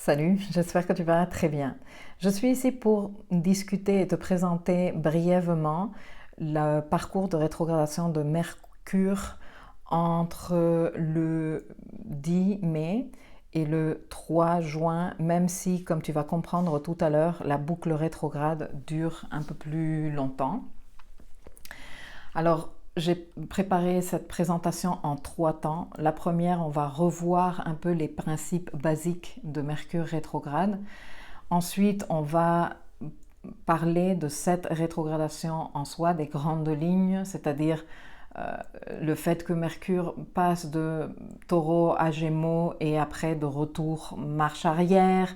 Salut, j'espère que tu vas très bien. Je suis ici pour discuter et te présenter brièvement le parcours de rétrogradation de Mercure entre le 10 mai et le 3 juin, même si, comme tu vas comprendre tout à l'heure, la boucle rétrograde dure un peu plus longtemps. Alors, j'ai préparé cette présentation en 3 temps. La première, on va revoir un peu les principes basiques de Mercure rétrograde. Ensuite, on va parler de cette rétrogradation en soi, des grandes lignes, c'est-à-dire le fait que Mercure passe de Taureau à Gémeaux et après de retour marche arrière.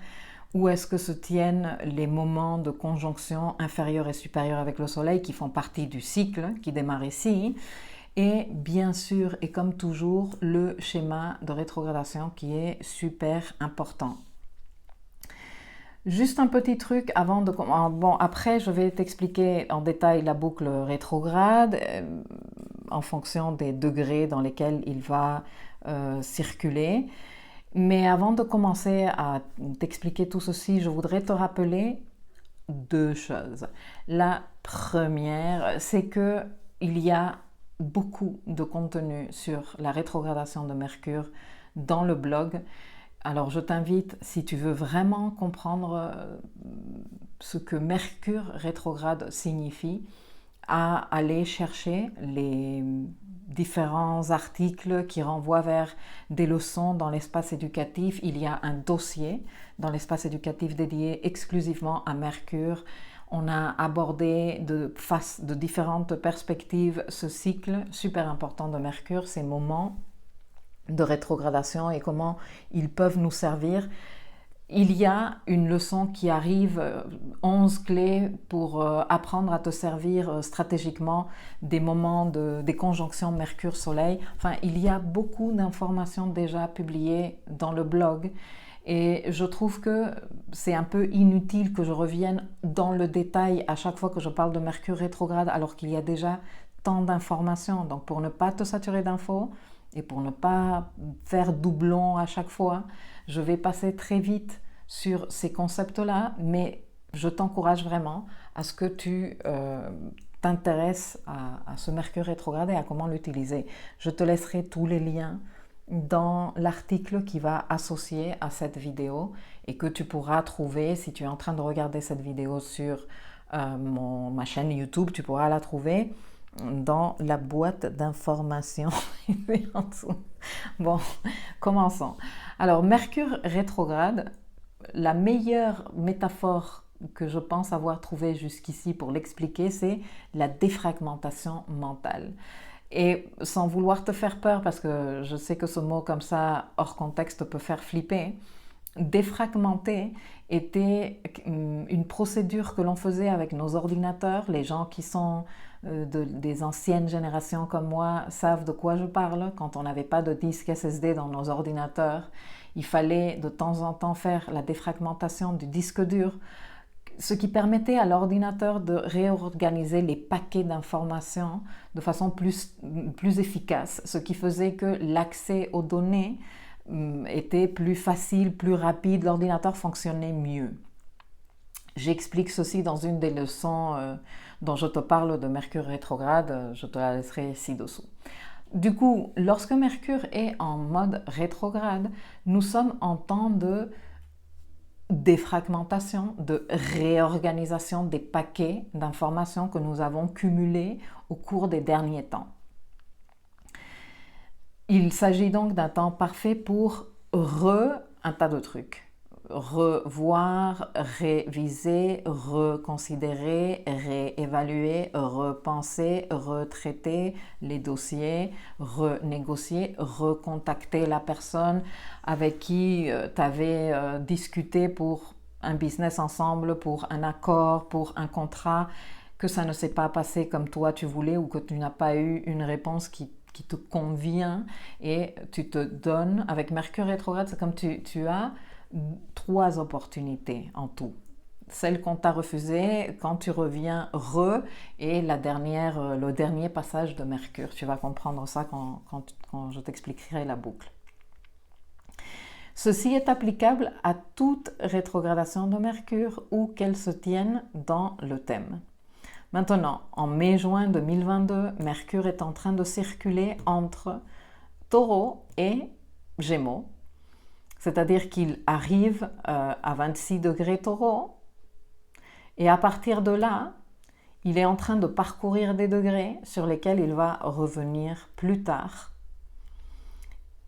Où est-ce que se tiennent les moments de conjonction inférieure et supérieure avec le Soleil qui font partie du cycle qui démarre ici. Et bien sûr, et comme toujours, le schéma de rétrogradation qui est super important. Juste un petit truc avant de... Bon, après, je vais t'expliquer en détail la boucle rétrograde en fonction des degrés dans lesquels il va circuler. Mais avant de commencer à t'expliquer tout ceci, je voudrais te rappeler 2 choses. La première, c'est que il y a beaucoup de contenu sur la rétrogradation de Mercure dans le blog. Alors je t'invite, si tu veux vraiment comprendre ce que Mercure rétrograde signifie, à aller chercher les différents articles qui renvoient vers des leçons dans l'espace éducatif. Il y a un dossier dans l'espace éducatif dédié exclusivement à Mercure. On a abordé de différentes perspectives ce cycle super important de Mercure, ces moments de rétrogradation et comment ils peuvent nous servir. Il y a une leçon qui arrive, 11 clés pour apprendre à te servir stratégiquement des moments des conjonctions Mercure-Soleil. Enfin, il y a beaucoup d'informations déjà publiées dans le blog et je trouve que c'est un peu inutile que je revienne dans le détail à chaque fois que je parle de Mercure rétrograde alors qu'il y a déjà tant d'informations. Donc pour ne pas te saturer d'infos et pour ne pas faire doublon à chaque fois, je vais passer très vite sur ces concepts-là, mais je t'encourage vraiment à ce que tu t'intéresses à ce Mercure rétrograde et à comment l'utiliser. Je te laisserai tous les liens dans l'article qui va associer à cette vidéo et que tu pourras trouver si tu es en train de regarder cette vidéo sur ma chaîne YouTube, tu pourras la trouver dans la boîte d'informations. Bon, commençons. Alors, Mercure rétrograde, la meilleure métaphore que je pense avoir trouvée jusqu'ici pour l'expliquer, c'est la défragmentation mentale. Et sans vouloir te faire peur, parce que je sais que ce mot comme ça, hors contexte, peut faire flipper, défragmenter était une procédure que l'on faisait avec nos ordinateurs. Les gens qui sont des anciennes générations comme moi savent de quoi je parle. Quand on n'avait pas de disque SSD dans nos ordinateurs, il fallait de temps en temps faire la défragmentation du disque dur, ce qui permettait à l'ordinateur de réorganiser les paquets d'informations de façon plus efficace, ce qui faisait que l'accès aux données était plus facile, plus rapide, l'ordinateur fonctionnait mieux. J'explique ceci dans une des leçons dont je te parle de Mercure rétrograde, je te la laisserai ci-dessous. Du coup, lorsque Mercure est en mode rétrograde, nous sommes en temps de défragmentation, de réorganisation des paquets d'informations que nous avons cumulés au cours des derniers temps. Il s'agit donc d'un temps parfait pour un tas de trucs. Revoir, réviser, reconsidérer, réévaluer, repenser, retraiter les dossiers, renégocier, recontacter la personne avec qui tu avais discuté pour un business ensemble, pour un accord, pour un contrat, que ça ne s'est pas passé comme toi tu voulais ou que tu n'as pas eu une réponse qui te convient et tu te donnes, avec Mercure rétrograde, c'est comme tu as 3 opportunités en tout. Celle qu'on t'a refusée, quand tu reviens, et le dernier passage de Mercure. Tu vas comprendre ça quand je t'expliquerai la boucle. Ceci est applicable à toute rétrogradation de Mercure où qu'elle se tienne dans le thème. Maintenant, en mai-juin 2022, Mercure est en train de circuler entre Taureau et Gémeaux, c'est-à-dire qu'il arrive à 26 degrés Taureau, et à partir de là, il est en train de parcourir des degrés sur lesquels il va revenir plus tard.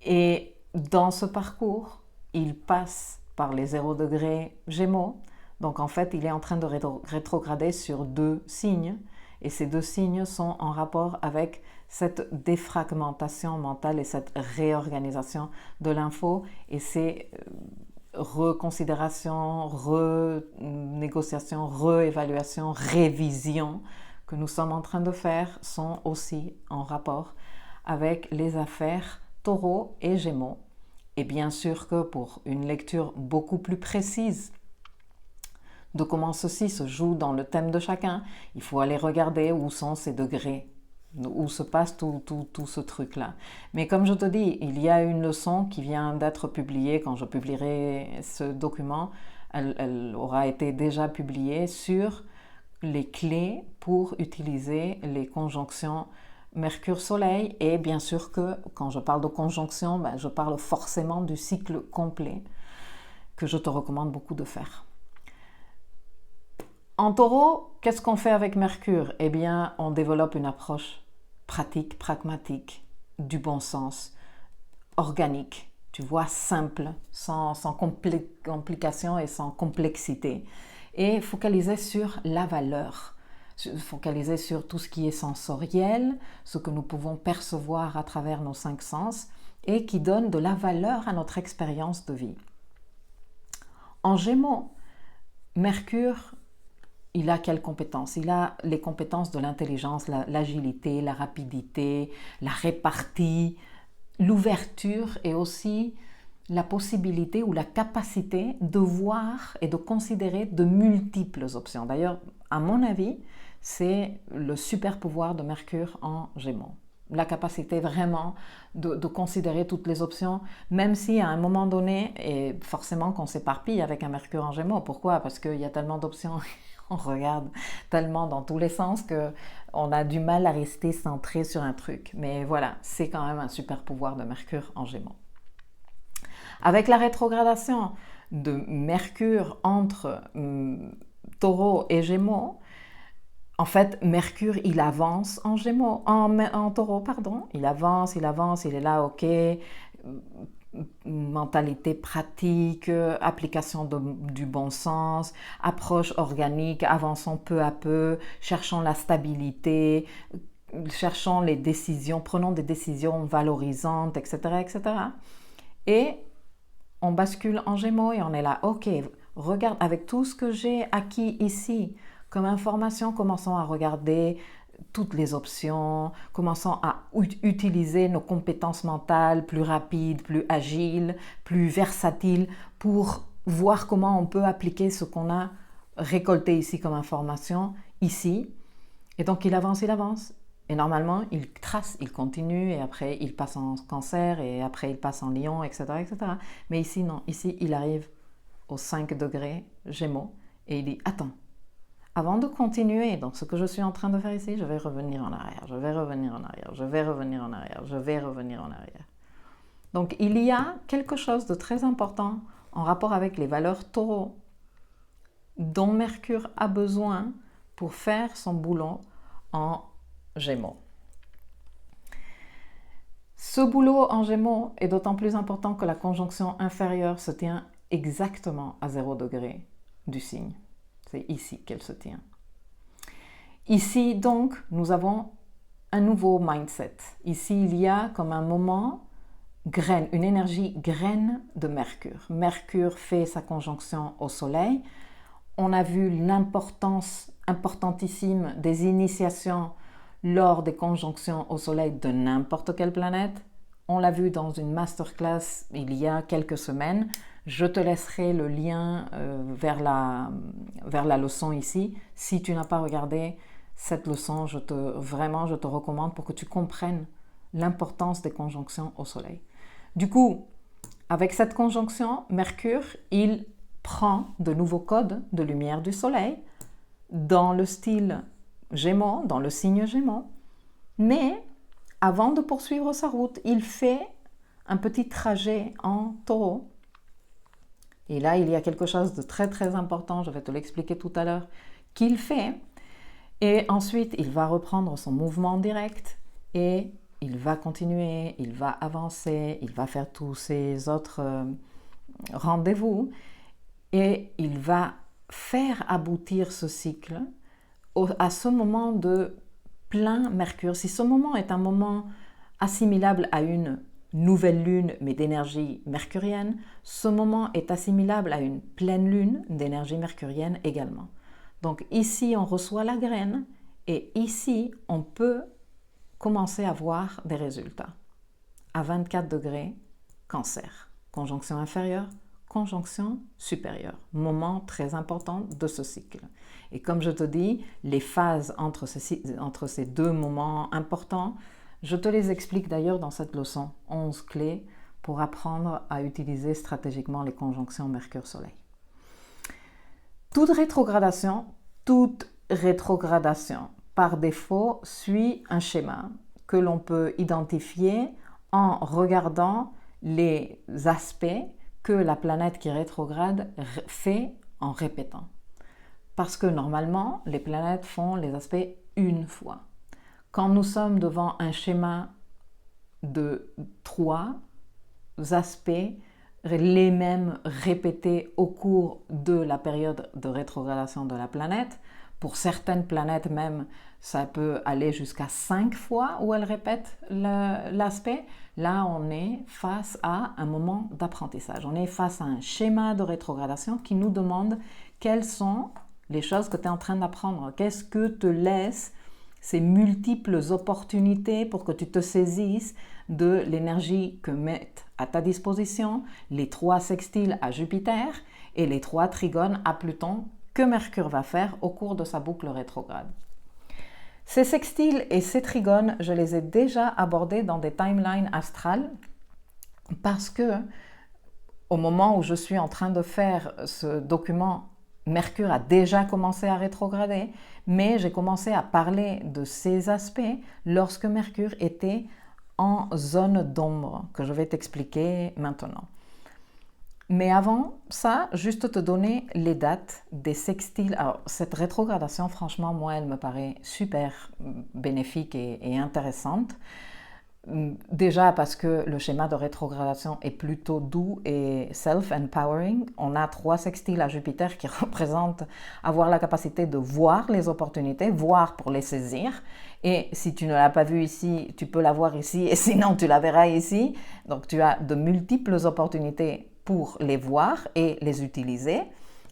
Et dans ce parcours, il passe par les 0 degrés Gémeaux. Donc en fait, il est en train de rétrograder sur 2 signes. Et ces 2 signes sont en rapport avec cette défragmentation mentale et cette réorganisation de l'info. Et ces reconsidération, renégociation, réévaluation, révision que nous sommes en train de faire sont aussi en rapport avec les affaires Taureau et Gémeaux. Et bien sûr que pour une lecture beaucoup plus précise de comment ceci se joue dans le thème de chacun, il faut aller regarder où sont ces degrés, où se passe tout ce truc-là. Mais comme je te dis, il y a une leçon qui vient d'être publiée quand je publierai ce document. Elle aura été déjà publiée sur les clés pour utiliser les conjonctions Mercure-Soleil. Et bien sûr que quand je parle de conjonction, je parle forcément du cycle complet que je te recommande beaucoup de faire. En Taureau, qu'est-ce qu'on fait avec Mercure? Eh bien, on développe une approche pratique, pragmatique, du bon sens, organique, tu vois, simple, sans complication et sans complexité. Et focaliser sur la valeur, focaliser sur tout ce qui est sensoriel, ce que nous pouvons percevoir à travers nos 5 sens et qui donne de la valeur à notre expérience de vie. En Gémeaux, Mercure, il a quelles compétences? Il a les compétences de l'intelligence, l'agilité, la rapidité, la répartie, l'ouverture et aussi la possibilité ou la capacité de voir et de considérer de multiples options. D'ailleurs, à mon avis, c'est le super pouvoir de Mercure en Gémeaux. La capacité vraiment de considérer toutes les options, même si à un moment donné, et forcément qu'on s'éparpille avec un Mercure en Gémeaux. Pourquoi? Parce qu'il y a tellement d'options, on regarde tellement dans tous les sens qu'on a du mal à rester centré sur un truc. Mais voilà, c'est quand même un super pouvoir de Mercure en Gémeaux. Avec la rétrogradation de Mercure entre Taureau et Gémeaux, en fait, Mercure, il avance en Gémeaux, en Taureau, pardon. Il avance, il est là, ok. Mentalité pratique, application du bon sens, approche organique, avançons peu à peu, cherchons la stabilité, cherchons les décisions, prenons des décisions valorisantes, etc., etc. Et on bascule en Gémeaux et on est là, ok, regarde, avec tout ce que j'ai acquis ici comme information, commençons à regarder toutes les options, commençons à utiliser nos compétences mentales plus rapides, plus agiles, plus versatiles pour voir comment on peut appliquer ce qu'on a récolté ici comme information, ici. Et donc il avance. Et normalement, il trace, il continue, et après il passe en Cancer, et après il passe en Lion, etc., etc. Mais ici, non. Ici, il arrive aux 5 degrés Gémeaux, et il dit, attends, avant de continuer dans ce que je suis en train de faire ici, je vais revenir en arrière, je vais revenir en arrière, je vais revenir en arrière, je vais revenir en arrière. Donc il y a quelque chose de très important en rapport avec les valeurs Taureau dont Mercure a besoin pour faire son boulot en Gémeaux. Ce boulot en Gémeaux est d'autant plus important que la conjonction inférieure se tient exactement à 0 degré du signe. C'est ici qu'elle se tient. Ici, donc, nous avons un nouveau mindset. Ici, il y a comme un moment graine, une énergie graine de Mercure. Mercure fait sa conjonction au Soleil. On a vu l'importance importantissime des initiations lors des conjonctions au Soleil de n'importe quelle planète. On l'a vu dans une masterclass il y a quelques semaines. Je te laisserai le lien vers la leçon ici. Si tu n'as pas regardé cette leçon, je te recommande pour que tu comprennes l'importance des conjonctions au Soleil. Du coup, Avec cette conjonction, Mercure, il prend de nouveaux codes de lumière du Soleil dans le style Gémeaux, dans le signe Gémeaux. Mais avant de poursuivre sa route, il fait un petit trajet en Taureau. Et là, il y a quelque chose de très très important, je vais te l'expliquer tout à l'heure, qu'il fait. Et ensuite, il va reprendre son mouvement direct et il va continuer, il va avancer, il va faire tous ses autres rendez-vous et il va faire aboutir ce cycle à ce moment de plein Mercure. Si ce moment est un moment assimilable à une nouvelle lune, mais d'énergie mercurienne, ce moment est assimilable à une pleine lune d'énergie mercurienne également. Donc ici, on reçoit la graine et ici, on peut commencer à voir des résultats. À 24 degrés, Cancer. Conjonction inférieure, conjonction supérieure. Moment très important de ce cycle. Et comme je te dis, les phases entre ces deux moments importants, je te les explique d'ailleurs dans cette leçon 11 clés pour apprendre à utiliser stratégiquement les conjonctions Mercure-Soleil. Toute rétrogradation par défaut suit un schéma que l'on peut identifier en regardant les aspects que la planète qui rétrograde fait en répétant. Parce que normalement, les planètes font les aspects une fois. Quand nous sommes devant un schéma de 3 aspects, les mêmes répétés au cours de la période de rétrogradation de la planète, pour certaines planètes même, ça peut aller jusqu'à 5 fois où elles répètent l'aspect. Là, on est face à un moment d'apprentissage. On est face à un schéma de rétrogradation qui nous demande quelles sont les choses que tu es en train d'apprendre. Qu'est-ce que te laissent ces multiples opportunités pour que tu te saisisses de l'énergie que mettent à ta disposition les 3 sextiles à Jupiter et les 3 trigones à Pluton que Mercure va faire au cours de sa boucle rétrograde. Ces sextiles et ces trigones, je les ai déjà abordés dans des timelines astrales parce que au moment où je suis en train de faire ce document, Mercure a déjà commencé à rétrograder, mais j'ai commencé à parler de ces aspects lorsque Mercure était en zone d'ombre, que je vais t'expliquer maintenant. Mais avant ça, juste te donner les dates des sextiles. Alors, cette rétrogradation, franchement, moi, elle me paraît super bénéfique et intéressante. Déjà parce que le schéma de rétrogradation est plutôt doux et self-empowering. On a 3 sextiles à Jupiter qui représentent avoir la capacité de voir les opportunités, voir pour les saisir. Et si tu ne l'as pas vu ici, tu peux la voir ici et sinon tu la verras ici. Donc tu as de multiples opportunités pour les voir et les utiliser.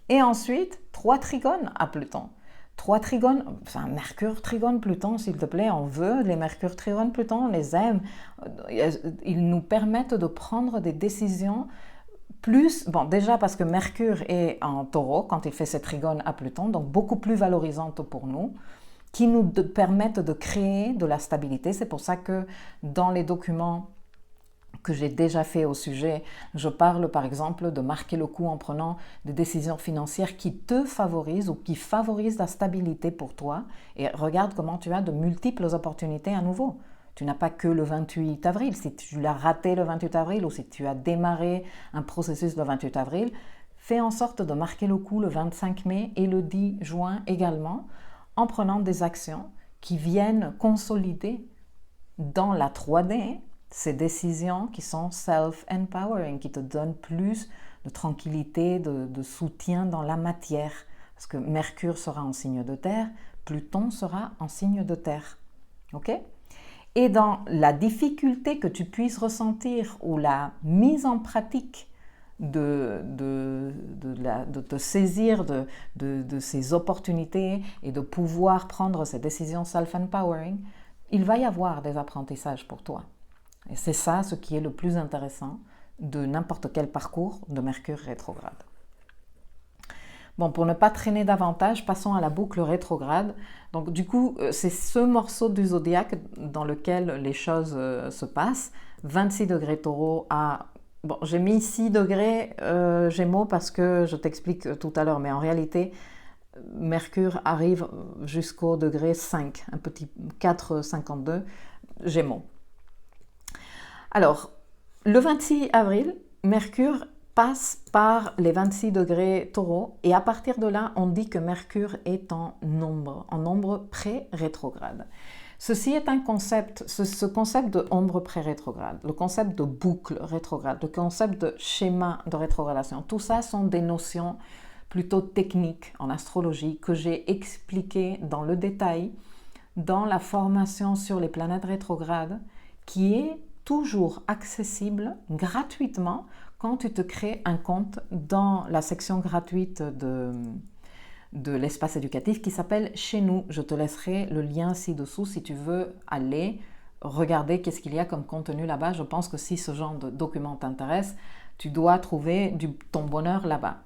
Et ensuite, 3 trigones à Pluton. 3 trigones, enfin Mercure, Trigone, Pluton, s'il te plaît, on veut les Mercure, Trigone, Pluton, on les aime. Ils nous permettent de prendre des décisions plus, bon déjà parce que Mercure est en Taureau quand il fait ses trigones à Pluton, donc beaucoup plus valorisantes pour nous, qui nous permettent de créer de la stabilité. C'est pour ça que dans les documents que j'ai déjà fait au sujet, je parle par exemple de marquer le coup en prenant des décisions financières qui te favorisent ou qui favorisent la stabilité pour toi. Et regarde comment tu as de multiples opportunités à nouveau. Tu n'as pas que le 28 avril. Si tu l'as raté le 28 avril ou si tu as démarré un processus le 28 avril, fais en sorte de marquer le coup le 25 mai et le 10 juin également en prenant des actions qui viennent consolider dans la 3D ces décisions qui sont self-empowering, qui te donnent plus de tranquillité, de soutien dans la matière. Parce que Mercure sera en signe de terre, Pluton sera en signe de terre. Ok ? Et dans la difficulté que tu puisses ressentir ou la mise en pratique de te saisir de ces opportunités et de pouvoir prendre ces décisions self-empowering, il va y avoir des apprentissages pour toi. Et c'est ça ce qui est le plus intéressant de n'importe quel parcours de Mercure rétrograde. Bon, pour ne pas traîner davantage, passons à la boucle rétrograde. Donc du coup, c'est ce morceau du zodiaque dans lequel les choses se passent. 26 degrés Taureau à bon, j'ai mis 6 degrés Gémeaux parce que je t'explique tout à l'heure, mais en réalité, Mercure arrive jusqu'au degré 5, un petit 4,52 Gémeaux. Alors, le 26 avril, Mercure passe par les 26 degrés Taureau et à partir de là, on dit que Mercure est en ombre pré-rétrograde. Ceci est un concept, ce concept de ombre pré-rétrograde, le concept de boucle rétrograde, le concept de schéma de rétrogradation, tout ça sont des notions plutôt techniques en astrologie que j'ai expliquées dans le détail dans la formation sur les planètes rétrogrades qui est toujours accessible gratuitement quand tu te crées un compte dans la section gratuite de l'espace éducatif qui s'appelle Chez nous. Je te laisserai le lien ci-dessous si tu veux aller regarder qu'est-ce qu'il y a comme contenu là-bas. Je pense que si ce genre de document t'intéresse, tu dois trouver ton bonheur là-bas.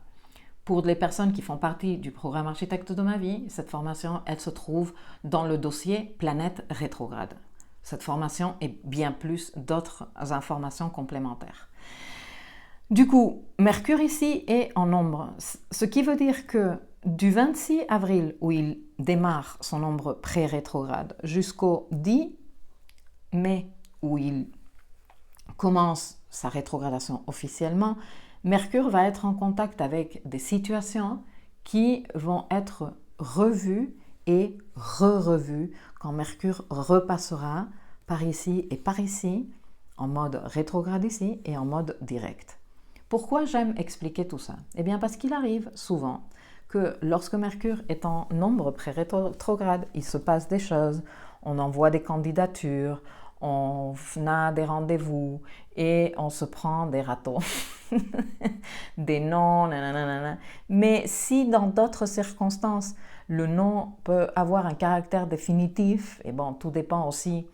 Pour les personnes qui font partie du programme Architecte de ma vie, cette formation, elle se trouve dans le dossier Planète rétrograde. Cette formation et bien plus d'autres informations complémentaires. Du coup, Mercure ici est en ombre, ce qui veut dire que du 26 avril où il démarre son ombre pré-rétrograde jusqu'au 10 mai où il commence sa rétrogradation officiellement, Mercure va être en contact avec des situations qui vont être revues et re-revues quand Mercure repassera par ici et par ici, en mode rétrograde ici et en mode direct. Pourquoi j'aime expliquer tout ça? Eh bien parce qu'il arrive souvent que lorsque Mercure est en ombre pré-rétrograde, il se passe des choses, on envoie des candidatures, on a des rendez-vous et on se prend des râteaux, des noms, nanana. Mais si dans d'autres circonstances, le nom peut avoir un caractère définitif, et bon, tout dépend aussi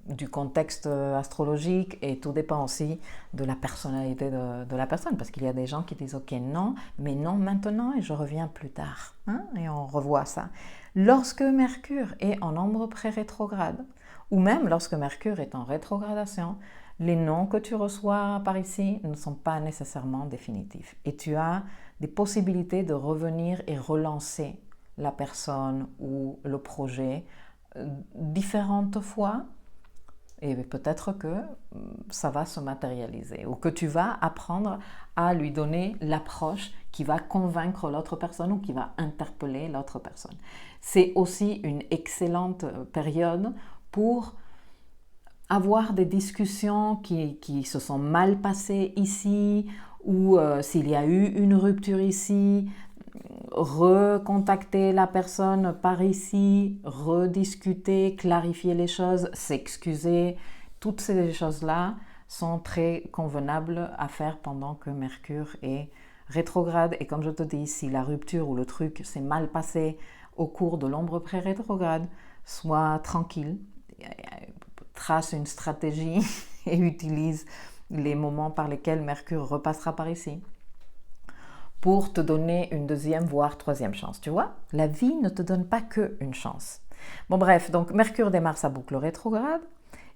du contexte astrologique et tout dépend aussi de la personnalité de la personne, parce qu'il y a des gens qui disent ok non, mais non maintenant et je reviens plus tard, hein, et on revoit ça. Lorsque Mercure est en ombre pré-rétrograde, ou même lorsque Mercure est en rétrogradation, les noms que tu reçois par ici ne sont pas nécessairement définitifs et tu as des possibilités de revenir et relancer la personne ou le projet différentes fois. Et peut-être que ça va se matérialiser ou que tu vas apprendre à lui donner l'approche qui va convaincre l'autre personne ou qui va interpeller l'autre personne. C'est aussi une excellente période pour avoir des discussions qui se sont mal passées ici ou s'il y a eu une rupture ici, recontacter la personne par ici, rediscuter, clarifier les choses, s'excuser. Toutes ces choses-là sont très convenables à faire pendant que Mercure est rétrograde. Et comme je te dis, si la rupture ou le truc s'est mal passé au cours de l'ombre pré-rétrograde, sois tranquille, trace une stratégie et utilise les moments par lesquels Mercure repassera par ici pour te donner une deuxième voire troisième chance. Tu vois, la vie ne te donne pas qu'une chance. Bon bref, donc Mercure démarre sa boucle rétrograde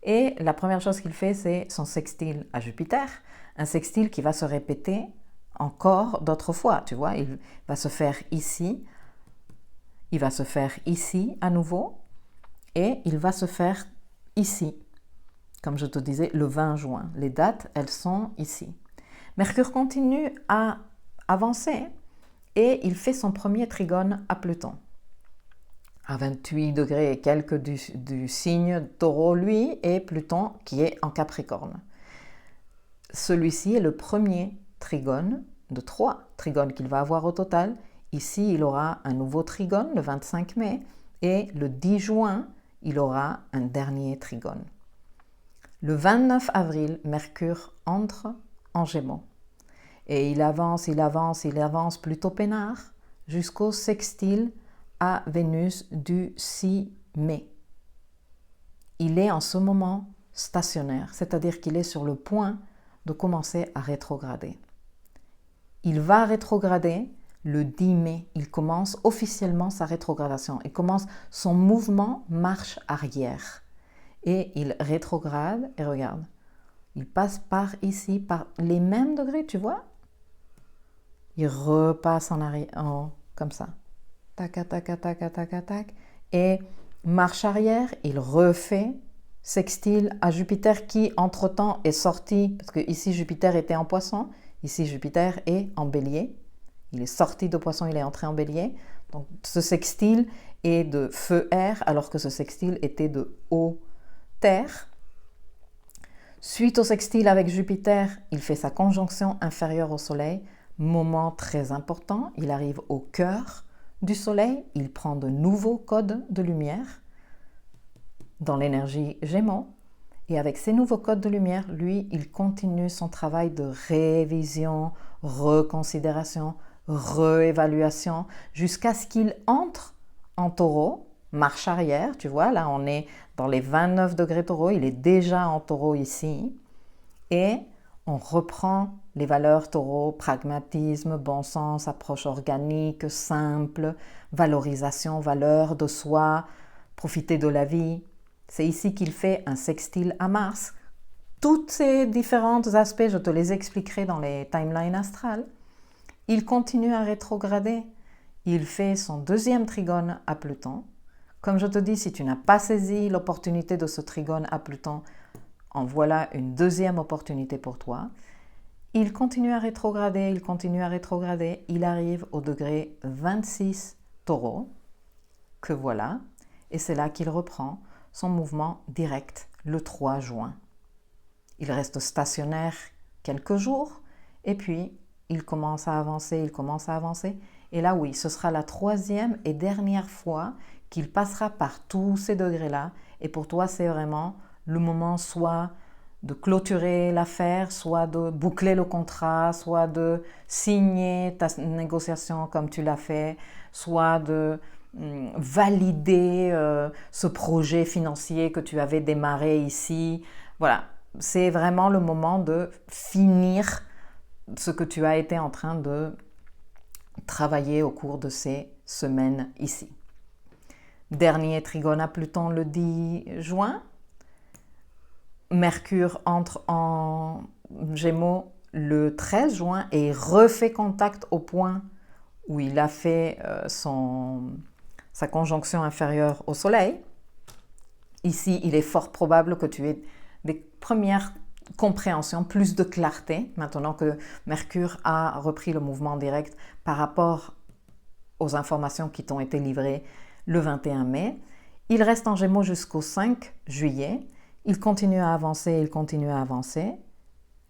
et la première chose qu'il fait, c'est son sextile à Jupiter, un sextile qui va se répéter encore d'autres fois. Tu vois, il va se faire ici, il va se faire ici à nouveau et il va se faire ici. Comme je te disais, le 20 juin. Les dates, elles sont ici. Mercure continue à avancer et il fait son premier trigone à Pluton. À 28 degrés et quelques du signe Taureau, lui, et Pluton qui est en Capricorne. Celui-ci est le premier trigone de 3 trigones qu'il va avoir au total. Ici, il aura un nouveau trigone le 25 mai et le 10 juin, il aura un dernier trigone. Le 29 avril, Mercure entre en Gémeaux. Et il avance plutôt peinard jusqu'au sextile à Vénus du 6 mai. Il est en ce moment stationnaire, c'est-à-dire qu'il est sur le point de commencer à rétrograder. Il va rétrograder le 10 mai. Il commence officiellement sa rétrogradation. Il commence son mouvement marche arrière. Et il rétrograde, et regarde, il passe par ici, par les mêmes degrés, tu vois. Il repasse en arrière, comme ça. Tac, tac, tac, tac, tac, tac. Et marche arrière, il refait sextile à Jupiter qui, entre-temps, est sorti, parce que ici Jupiter était en Poisson, ici Jupiter est en Bélier. Il est sorti de Poisson, il est entré en Bélier. Donc ce sextile est de feu-air, alors que ce sextile était de eau-terre. Suite au sextile avec Jupiter, il fait sa conjonction inférieure au Soleil. Moment très important, il arrive au cœur du Soleil, il prend de nouveaux codes de lumière dans l'énergie Gémeaux. Et avec ces nouveaux codes de lumière, lui, il continue son travail de révision, reconsidération, réévaluation, jusqu'à ce qu'il entre en Taureau, marche arrière, tu vois, là on est dans les 29 degrés Taureau, il est déjà en Taureau ici, et on reprend les valeurs Taureau, pragmatisme, bon sens, approche organique, simple, valorisation, valeur de soi, profiter de la vie. C'est ici qu'il fait un sextile à Mars. Tous ces différents aspects, je te les expliquerai dans les timelines astrales. Il continue à rétrograder. Il fait son deuxième trigone à Pluton. Comme je te dis, si tu n'as pas saisi l'opportunité de ce trigone à Pluton, en voilà une deuxième opportunité pour toi. Il continue à rétrograder, il continue à rétrograder. Il arrive au degré 26 Taureau, que voilà. Et c'est là qu'il reprend son mouvement direct le 3 juin. Il reste stationnaire quelques jours et puis il commence à avancer, il commence à avancer. Et là, oui, ce sera la troisième et dernière fois qu'il passera par tous ces degrés-là. Et pour toi, c'est vraiment le moment soit de clôturer l'affaire, soit de boucler le contrat, soit de signer ta négociation comme tu l'as fait, soit de valider ce projet financier que tu avais démarré ici. Voilà, c'est vraiment le moment de finir ce que tu as été en train de travailler au cours de ces semaines ici. Dernier trigone à Pluton le 10 juin. Mercure entre en Gémeaux le 13 juin et refait contact au point où il a fait sa conjonction inférieure au Soleil. Ici, il est fort probable que tu aies des premières compréhensions, plus de clarté, maintenant que Mercure a repris le mouvement direct par rapport aux informations qui t'ont été livrées le 21 mai. Il reste en Gémeaux jusqu'au 5 juillet. Il continue à avancer, il continue à avancer.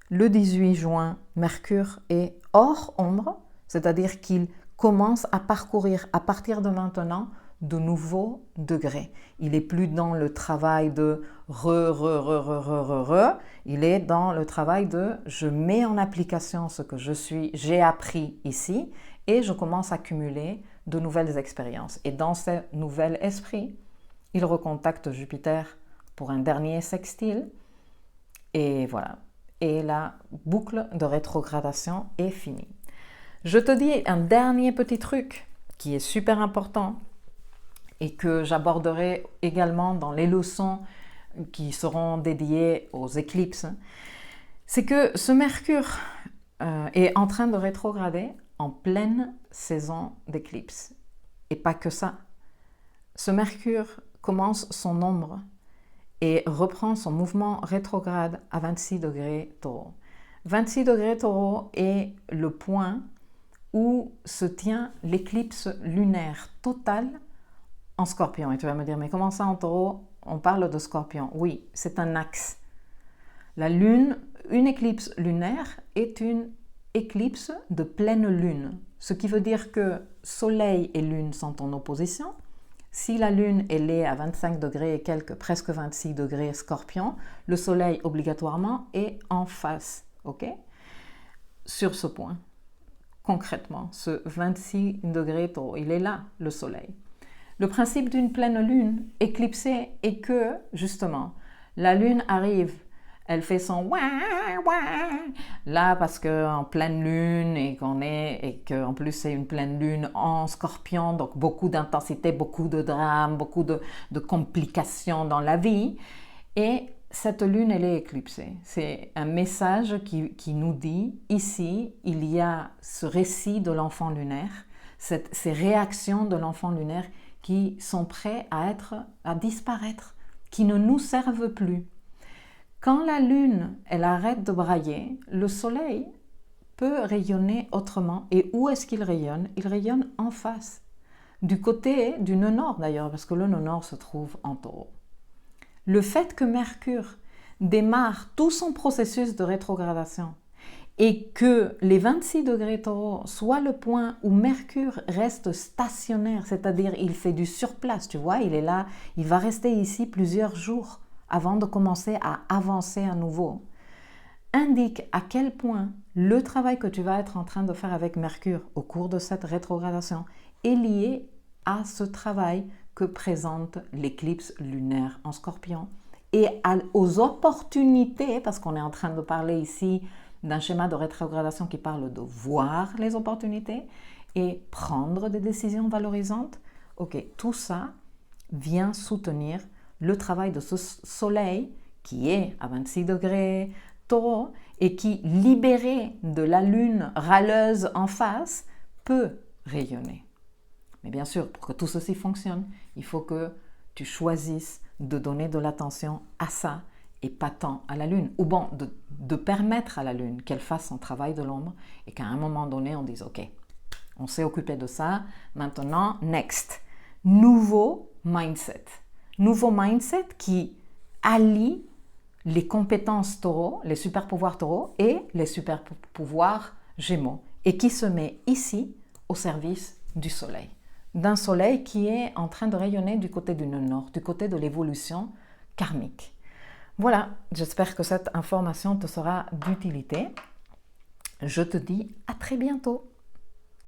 Le 18 juin, Mercure est hors ombre, c'est-à-dire qu'il commence à parcourir à partir de maintenant de nouveaux degrés. Il n'est plus dans le travail de il est dans le travail de je mets en application ce que j'ai appris ici et je commence à cumuler de nouvelles expériences. Et dans ce nouvel esprit, il recontacte Jupiter pour un dernier sextile et voilà. Et la boucle de rétrogradation est finie. Je te dis un dernier petit truc qui est super important et que j'aborderai également dans les leçons qui seront dédiées aux éclipses. C'est que ce Mercure est en train de rétrograder en pleine saison d'éclipse. Et pas que ça. Ce Mercure commence son ombre et reprend son mouvement rétrograde à 26 degrés Taureau. 26 degrés Taureau est le point où se tient l'éclipse lunaire totale en Scorpion. Et tu vas me dire, mais comment ça en Taureau, on parle de Scorpion? Oui, c'est un axe. La Lune, une éclipse lunaire est une éclipse de pleine Lune, ce qui veut dire que Soleil et Lune sont en opposition. Si la Lune elle est à 25 degrés et quelques, presque 26 degrés Scorpion, le Soleil obligatoirement est en face, ok? Sur ce point, concrètement, ce 26 degrés Taureau, il est là, le Soleil. Le principe d'une pleine Lune éclipsée est que, justement, la Lune arrive, elle fait son ouah, ouah, là parce qu'en pleine lune et qu'en plus c'est une pleine lune en Scorpion, donc beaucoup d'intensité, beaucoup de drames, beaucoup de complications dans la vie. Et cette lune, elle est éclipsée. C'est un message qui nous dit, ici, il y a ce récit de l'enfant lunaire, ces réactions de l'enfant lunaire qui sont prêts à disparaître, qui ne nous servent plus. Quand la lune, elle arrête de brailler, le soleil peut rayonner autrement. Et où est-ce qu'il rayonne? Il rayonne en face, du côté du nœud nord d'ailleurs, parce que le nœud nord se trouve en Taureau. Le fait que Mercure démarre tout son processus de rétrogradation et que les 26 degrés Taureau soient le point où Mercure reste stationnaire, c'est-à-dire il fait du surplace, tu vois, il est là, il va rester ici plusieurs jours avant de commencer à avancer à nouveau, indique à quel point le travail que tu vas être en train de faire avec Mercure au cours de cette rétrogradation est lié à ce travail que présente l'éclipse lunaire en Scorpion et aux opportunités, parce qu'on est en train de parler ici d'un schéma de rétrogradation qui parle de voir les opportunités et prendre des décisions valorisantes. Ok, tout ça vient soutenir le travail de ce soleil qui est à 26 degrés Taureau et qui, libéré de la lune râleuse en face, peut rayonner. Mais bien sûr, pour que tout ceci fonctionne, il faut que tu choisisses de donner de l'attention à ça et pas tant à la lune. Ou bon, de permettre à la lune qu'elle fasse son travail de l'ombre et qu'à un moment donné, on dise « Ok, on s'est occupé de ça, maintenant, next ». Nouveau mindset. Nouveau mindset qui allie les compétences Taureau, les super pouvoirs Taureau et les super pouvoirs Gémeaux et qui se met ici au service du soleil. D'un soleil qui est en train de rayonner du côté du nœud nord, du côté de l'évolution karmique. Voilà, j'espère que cette information te sera d'utilité. Je te dis à très bientôt.